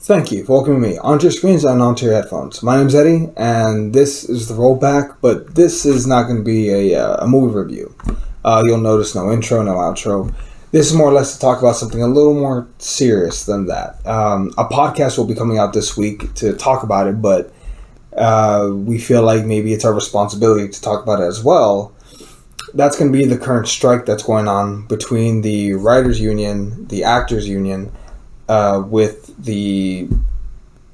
Thank you for welcoming me onto your screens and onto your headphones. My name's Eddie, and this is the rollback, but this is not going to be a movie review. You'll notice no intro, no outro. This is more or less to talk about something a little more serious than that. A podcast will be coming out this week to talk about it, but we feel like maybe it's our responsibility to talk about it as well. That's going to be the current strike that's going on between the Writers Union, the Actors Union, with the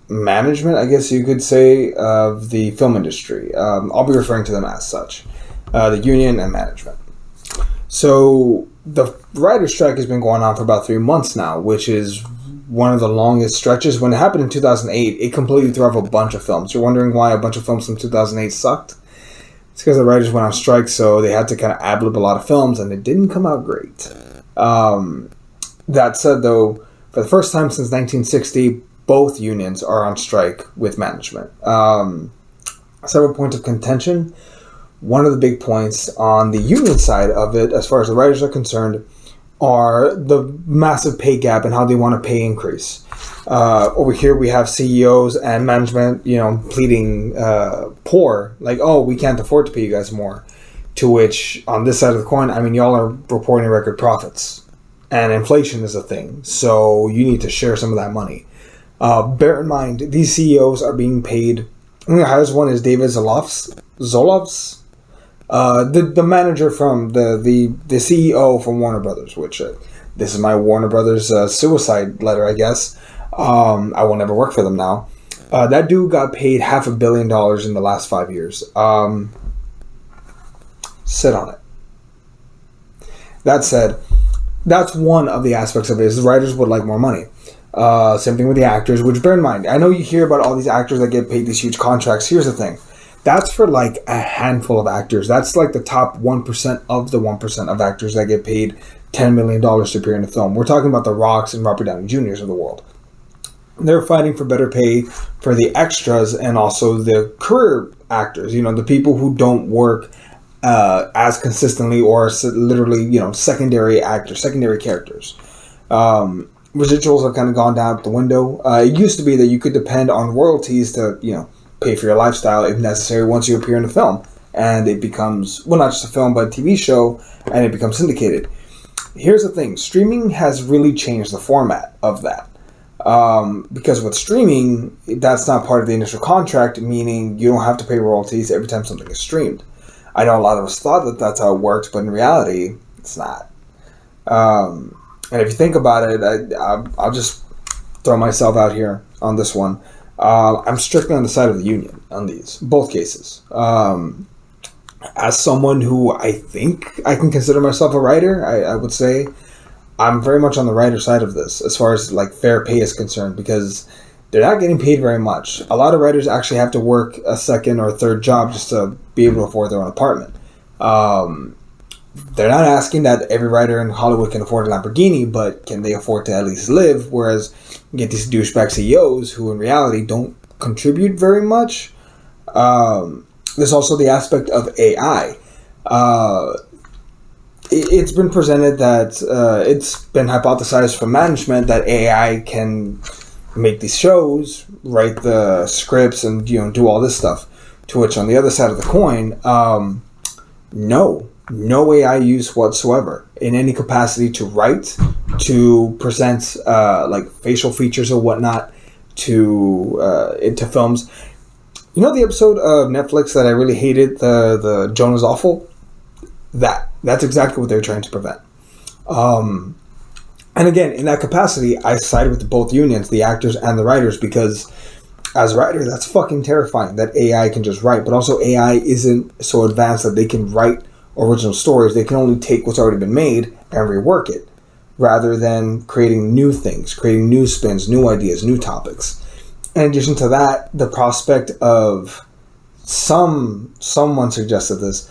management, I guess you could say, of the film industry. I'll be referring to them as such. The union and management. So the writer's strike has been going on for about 3 months now, which is one of the longest stretches. When it happened in 2008, it completely threw off a bunch of films. You're wondering why a bunch of films from 2008 sucked? It's because the writers went on strike, so they had to kind of ad-lib a lot of films, and it didn't come out great. That said, though, for the first time since 1960, both unions are on strike with management. Several points of contention. One of the big points on the union side of it, as far as the writers are concerned, are the massive pay gap and how they want a pay increase. Over here we have CEOs and management, pleading poor, like, oh, we can't afford to pay you guys more. To which, on this side of the coin, y'all are reporting record profits. And inflation is a thing, so you need to share some of that money. Bear in mind, these CEOs are being paid. The highest one is David Zolofs, the manager from the CEO from Warner Brothers. Which this is my Warner Brothers suicide letter, I guess. I will never work for them now. That dude got paid $500 million in the last 5 years. Sit on it. That said, that's one of the aspects of it, is the writers would like more money. Same thing with the actors, which, bear in mind, I know you hear about all these actors that get paid these huge contracts. Here's the thing. That's for like a handful of actors. That's like the top 1% of the 1% of actors that get paid $10 million to appear in a film. We're talking about the Rocks and Robert Downey Jr.'s of the world. They're fighting for better pay for the extras and also the career actors, the people who don't work as consistently or literally, secondary actors, secondary characters. Residuals have kind of gone down out the window. It used to be that you could depend on royalties to, pay for your lifestyle if necessary once you appear in a film. And it becomes, well, not just a film, but a TV show, and it becomes syndicated. Here's the thing. Streaming has really changed the format of that. Because with streaming, that's not part of the initial contract, meaning you don't have to pay royalties every time something is streamed. I know a lot of us thought that that's how it worked, but in reality, it's not. And if you think about it, I'll just throw myself out here on this one. I'm strictly on the side of the union on these, both cases. As someone who I think I can consider myself a writer, I would say I'm very much on the writer side of this as far as like fair pay is concerned, because they're not getting paid very much. A lot of writers actually have to work a second or third job just to be able to afford their own apartment. They're not asking that every writer in Hollywood can afford a Lamborghini, but can they afford to at least live? Whereas you get these douchebag CEOs who in reality don't contribute very much. There's also the aspect of AI. It's been presented that it's been hypothesized from management that AI can make these shows, write the scripts, and do all this stuff. To which, on the other side of the coin, no AI use whatsoever in any capacity to write, to present like facial features or whatnot into films. The episode of Netflix that I really hated, the Jonah's Awful? That's exactly what they're trying to prevent. And again, in that capacity, I side with both unions, the actors and the writers, because as a writer, that's fucking terrifying that AI can just write. But also AI isn't so advanced that they can write original stories. They can only take what's already been made and rework it, rather than creating new things, creating new spins, new ideas, new topics. In addition to that, the prospect of someone suggested this,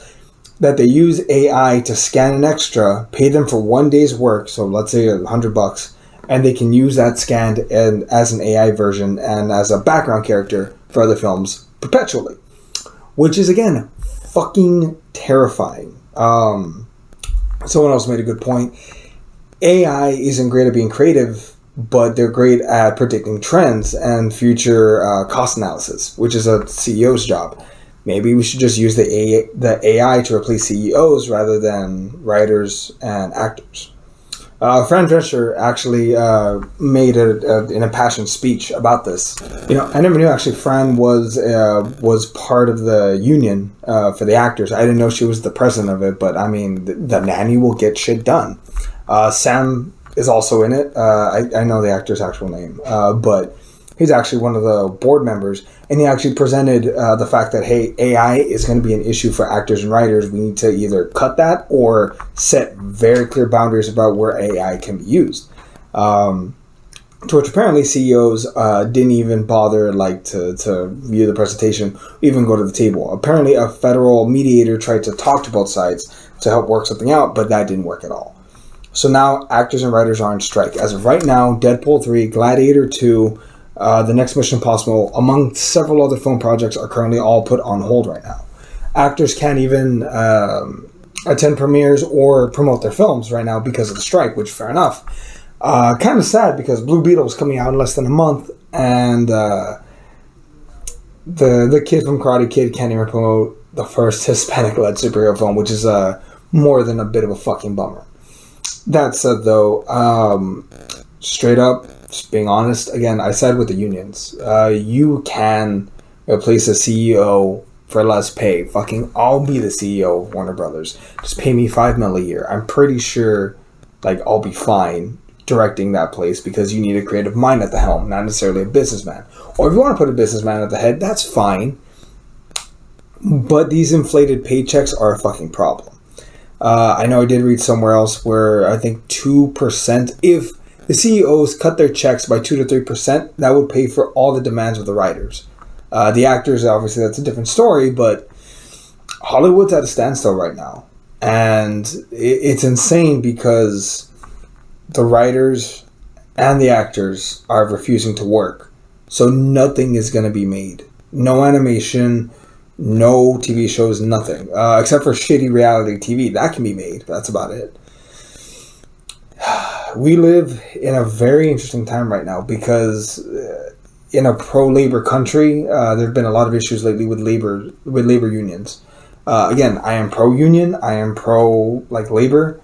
that they use AI to scan an extra, pay them for 1 day's work, so let's say $100, and they can use that scanned and as an AI version and as a background character for other films perpetually, which is again fucking terrifying. Someone else made a good point. AI isn't great at being creative but they're great at predicting trends and future cost analysis, which is a CEO's job. Maybe we should just use the AI to replace CEOs rather than writers and actors. Fran Drescher actually made an impassioned speech about this. I never knew actually Fran was part of the union for the actors. I didn't know she was the president of it, but I mean, the nanny will get shit done. Sam is also in it. I know the actor's actual name, but he's actually one of the board members, and he actually presented the fact that, hey, AI is going to be an issue for actors and writers. We need to either cut that or set very clear boundaries about where AI can be used. To which apparently CEOs didn't even bother to view the presentation, even go to the table. Apparently a federal mediator tried to talk to both sides to help work something out, but that didn't work at all. So now actors and writers are on strike. As of right now, Deadpool 3, Gladiator 2, the next Mission Impossible, among several other film projects, are currently all put on hold right now. Actors can't even attend premieres or promote their films right now because of the strike, which fair enough. Kind of sad because Blue Beetle is coming out in less than a month, and the kid from Karate Kid can't even promote the first Hispanic-led superhero film, which is more than a bit of a fucking bummer. That said, though, straight up, just being honest, again, I side with the unions. You can replace a CEO for less pay. Fucking, I'll be the CEO of Warner Brothers. Just pay me $5 million a year. I'm pretty sure, I'll be fine directing that place because you need a creative mind at the helm, not necessarily a businessman. Or if you want to put a businessman at the head, that's fine. But these inflated paychecks are a fucking problem. I know I did read somewhere else where I think 2%, if the CEOs cut their checks by 2 to 3%, that would pay for all the demands of the writers. The actors, obviously, that's a different story, but Hollywood's at a standstill right now. And it's insane because the writers and the actors are refusing to work. So nothing is going to be made. No animation, no TV shows, nothing. Except for shitty reality TV. That can be made. That's about it. We live in a very interesting time right now because in a pro-labor country, there have been a lot of issues lately with labor unions. Again, I am pro-union. I am pro-labor.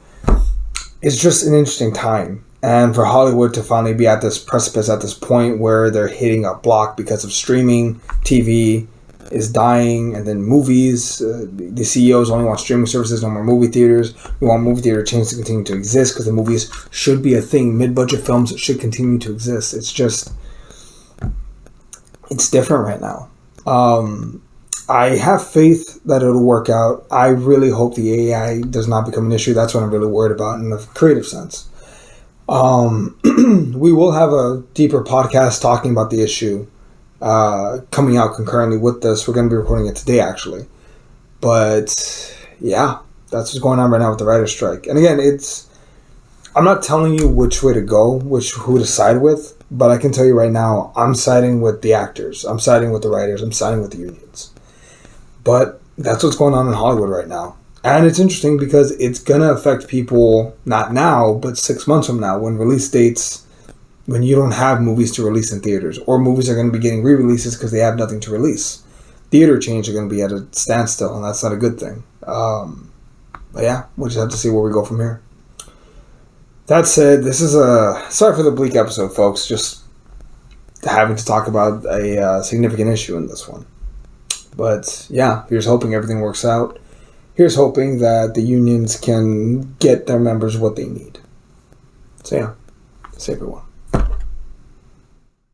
It's just an interesting time. And for Hollywood to finally be at this precipice, at this point where they're hitting a block because of streaming, TV is dying, and then movies. The CEOs only want streaming services, no more movie theaters. We want movie theater chains to continue to exist because the movies should be a thing. Mid-budget films should continue to exist. It's just, it's different right now. I have faith that it'll work out. I really hope the AI does not become an issue. That's what I'm really worried about in a creative sense. We will have a deeper podcast talking about the issue coming out concurrently with this. We're going to be recording it today, actually. But yeah, that's what's going on right now with the writer's strike. And again, I'm not telling you which way to go, who to side with, but I can tell you right now, I'm siding with the actors. I'm siding with the writers. I'm siding with the unions. But that's what's going on in Hollywood right now. And it's interesting because it's going to affect people, not now, but 6 months from now, when release dates, when you don't have movies to release in theaters, or movies are going to be getting re-releases because they have nothing to release. Theater chains are going to be at a standstill, and that's not a good thing. But yeah, we'll just have to see where we go from here. That said, this is sorry for the bleak episode, folks. Just having to talk about a significant issue in this one. But yeah, here's hoping everything works out. Here's hoping that the unions can get their members what they need. So yeah, see everyone.